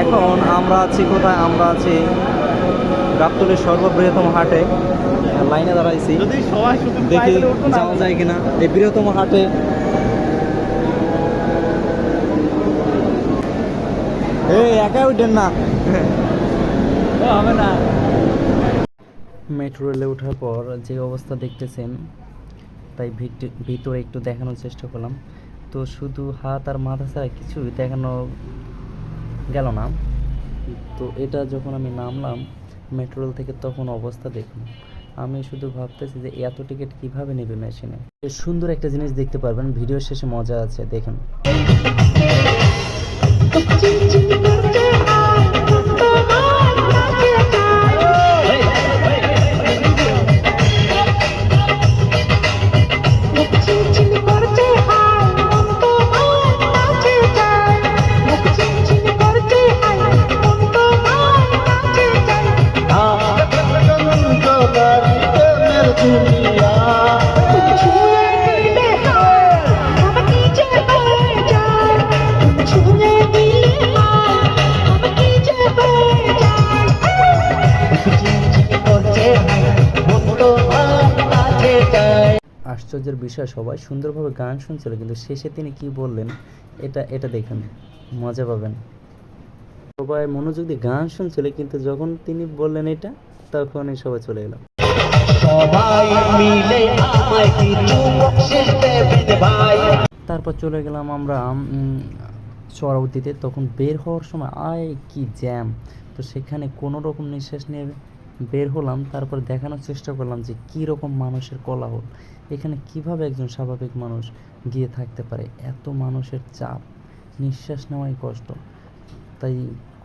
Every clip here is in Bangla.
এখন আমরা আছি কোথায়? আমরা আছি গাবতলীর সর্ববৃহত্তম হাটে, লাইনে দাঁড়াইছি, যদি সবাই শুধু দেখি পায়ে উঠবো না। যাওয়া যায় কিনা এই বৃহত্তম হাটে। এই একাই উঠেন না। ও, হবে না। মেট্রো রেলে ওঠার পর যে অবস্থা দেখতেছেন, তাই ভিতরে একটু দেখানোর চেষ্টা করলাম। তো শুধু হাত আর মাথা ছাড়া কিছুই দেখানো গেল না। তো এটা যখন আমি নামলাম মেট্রো রেল থেকে, তখন অবস্থা দেখুন। আমি শুধু ভাবতেছি যে এত টিকিট কিভাবে নেবে মেশিনে। সুন্দর একটা জিনিস দেখতে পারবেন, ভিডিও শেষে মজা আছে, দেখেন। আশ্চর্যের বিষয়, সবাই সুন্দরভাবে গান শুনছিল, কিন্তু শেষে তিনি কি বললেন এটা এটা দেখুন, মজা পাবেন। সবাই মনোযোগ দিয়ে গান শুনছিল, কিন্তু যখন তিনি বললেন এটা, তখনই সবাই চলে এলো। তারপর চলে গেলাম আমরা সরাউদিতে। তখন বের হওয়ার সময় কি জ্যাম! তো সেখানে কোনো রকম নিঃশ্বাস নিয়ে বের হলাম। তারপর দেখানোর চেষ্টা করলাম যে কী রকম মানুষের কোলাহল, এখানে কিভাবে একজন স্বাভাবিক মানুষ গিয়ে থাকতে পারে। এত মানুষের চাপ, নিঃশ্বাস নেওয়াই কষ্ট। তাই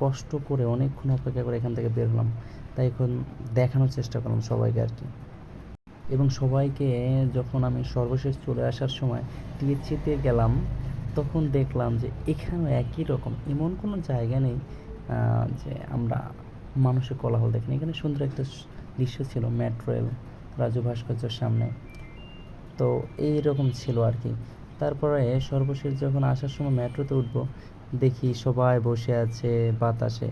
কষ্ট করে অনেকক্ষণ অপেক্ষা করে এখান থেকে বের হলাম। তাই এখন দেখানোর চেষ্টা করলাম সবাইকে আর কি। এবং সবাইকে যখন আমি সর্বশেষ চলে আসার সময় টিএসসিতে গেলাম, তখন দেখলাম যে এখানেও একই রকম, এমন কোনো জায়গা নেই যে আমরা মানুষের কোলাহল দেখিনি। এখানে সুন্দর একটা দৃশ্য ছিল, মেট্রো রেল রাজু ভাস্কর্যের সামনে। তো এই রকম ছিল আর কি। তারপরে সর্বশেষ যখন আসার সময় মেট্রোতে উঠবো, দেখি সবাই বসে আছে বাতাসে।